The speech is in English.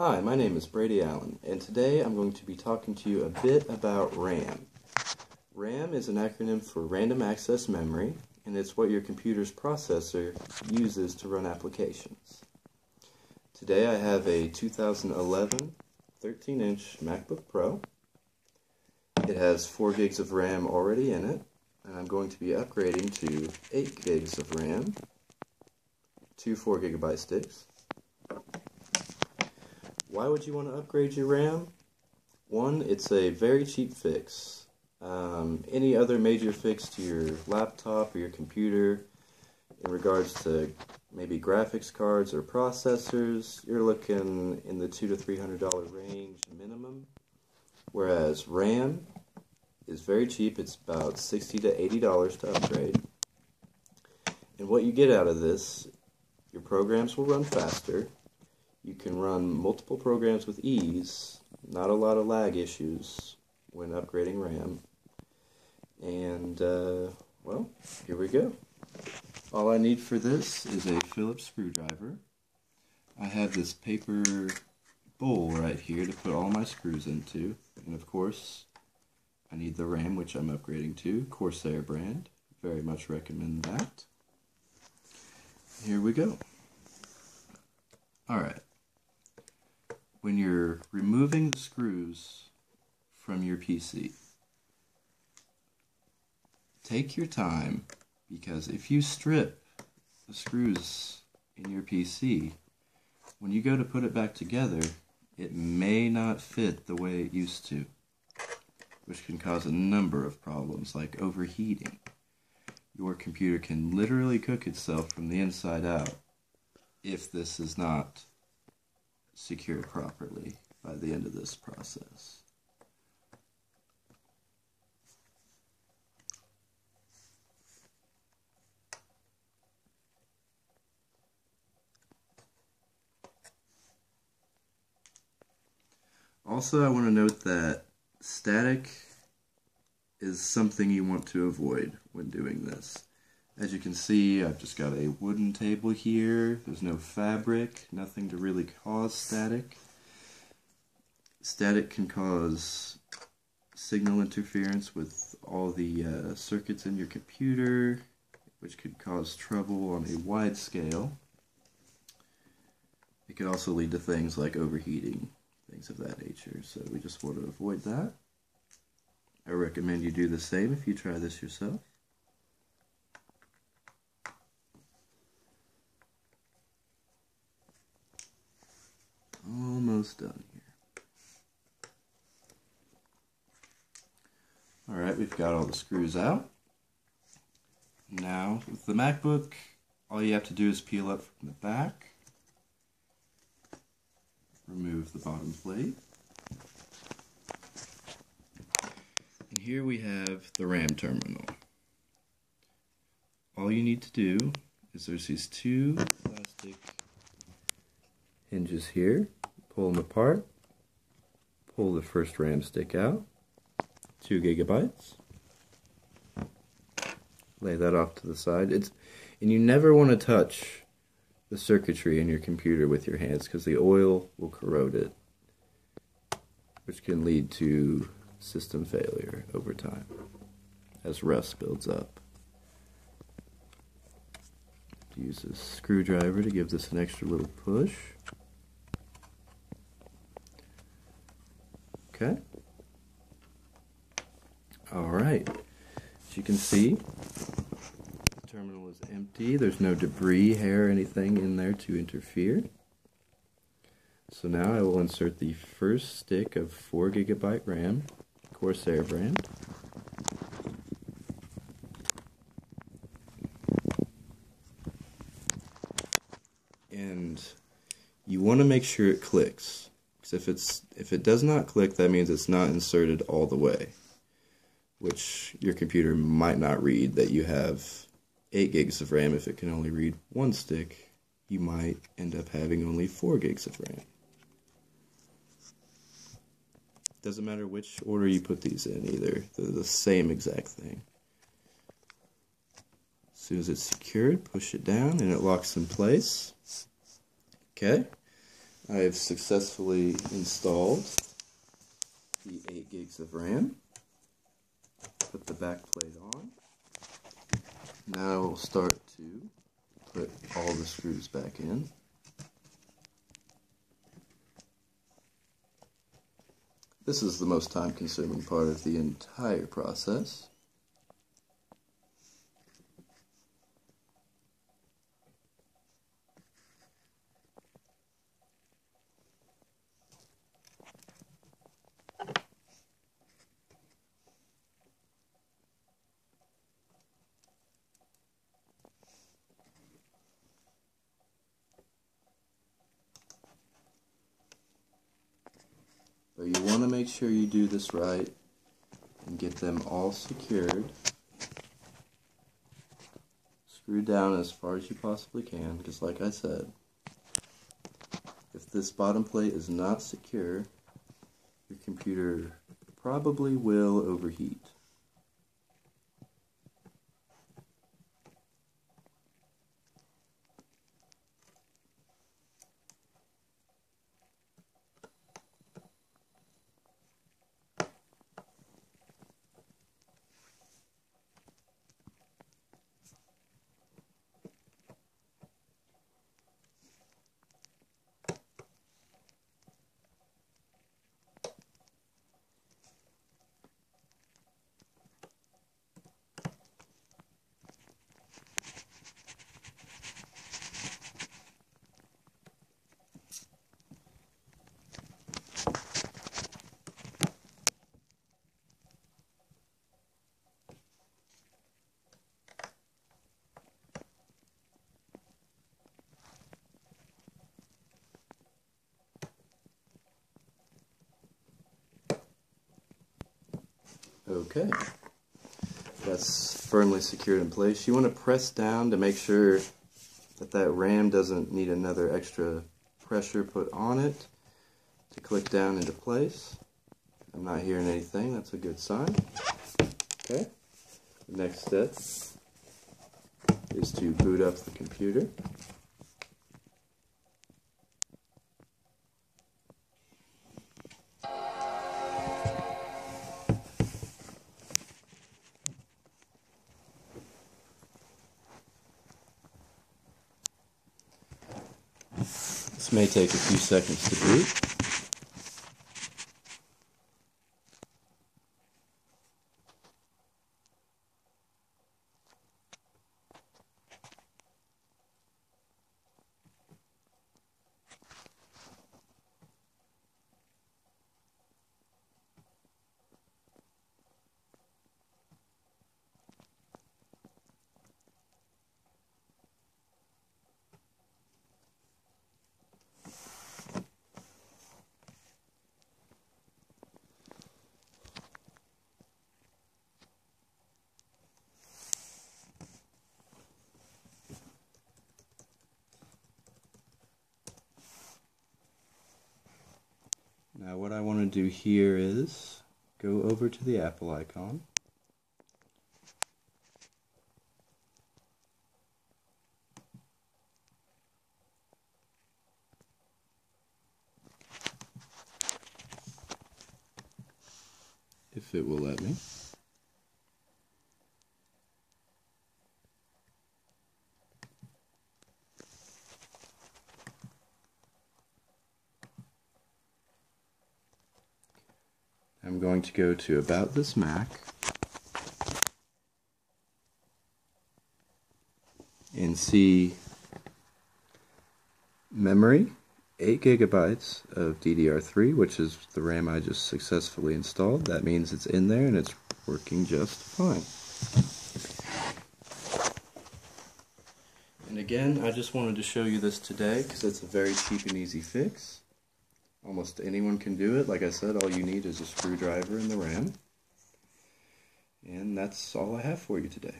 Hi, my name is Brady Allen, and today I'm going to be talking to you a bit about RAM. RAM is an acronym for Random Access Memory, and it's what your computer's processor uses to run applications. Today I have a 2011 13-inch MacBook Pro. It has 4 gigs of RAM already in it, and I'm going to be upgrading to 8 gigs of RAM, 2 4GB sticks. Why would you want to upgrade your RAM? One, it's a very cheap fix. Any other major fix to your laptop or your computer in regards to maybe graphics cards or processors, you're looking in the $200 to $300 range minimum. Whereas RAM is very cheap. It's about $60 to $80 to upgrade. And what you get out of this, your programs will run faster. You can run multiple programs with ease, not a lot of lag issues when upgrading RAM. And, well, here we go. All I need for this is a Phillips screwdriver. I have this paper bowl right here to put all my screws into. And of course, I need the RAM, which I'm upgrading to, Corsair brand. Very much recommend that. Here we go. Alright. When you're removing the screws from your PC, take your time, because if you strip the screws in your PC, when you go to put it back together, it may not fit the way it used to, which can cause a number of problems like overheating. Your computer can literally cook itself from the inside out if this is not secured properly by the end of this process. Also, I want to note that static is something you want to avoid when doing this. As you can see, I've just got a wooden table here. There's no fabric, nothing to really cause static. Static can cause signal interference with all the circuits in your computer, which could cause trouble on a wide scale. It could also lead to things like overheating, things of that nature, so we just want to avoid that. I recommend you do the same if you try this yourself. Almost done here. Alright, we've got all the screws out. Now, with the MacBook, all you have to do is peel up from the back, remove the bottom plate, and here we have the RAM terminal. All you need to do is there's these two plastic hinges here. Pull them apart, pull the first RAM stick out, 2 gigabytes, lay that off to the side. And you never want to touch the circuitry in your computer with your hands because the oil will corrode it, which can lead to system failure over time as rust builds up. Use a screwdriver to give this an extra little push. Okay. Alright. As you can see, the terminal is empty. There's no debris, hair, anything in there to interfere. So now I will insert the first stick of 4 GB RAM, Corsair brand. And you want to make sure it clicks. If it does not click, that means it's not inserted all the way, which your computer might not read that you have 8 gigs of RAM. If it can only read 1 stick, you might end up having only 4 gigs of RAM. Doesn't matter which order you put these in either. They're the same exact thing. As soon as it's secured, push it down and it locks in place. Okay. I have successfully installed the 8 gigs of RAM. Put the back plate on. Now I will start to put all the screws back in. This is the most time-consuming part of the entire process. But you want to make sure you do this right and get them all secured. Screw down as far as you possibly can, because like I said, if this bottom plate is not secure, your computer probably will overheat. Okay, that's firmly secured in place. You want to press down to make sure that that RAM doesn't need another extra pressure put on it to click down into place. I'm not hearing anything, that's a good sign. Okay, the next step is to boot up the computer. This may take a few seconds to boot. Now what I want to do here is go over to the Apple icon. If it will let me. I'm going to go to About This Mac and see memory, 8 gigabytes of DDR3, which is the RAM I just successfully installed. That means it's in there and it's working just fine. And again, I just wanted to show you this today because it's a very cheap and easy fix. Almost anyone can do it. Like I said, all you need is a screwdriver and the RAM. And that's all I have for you today.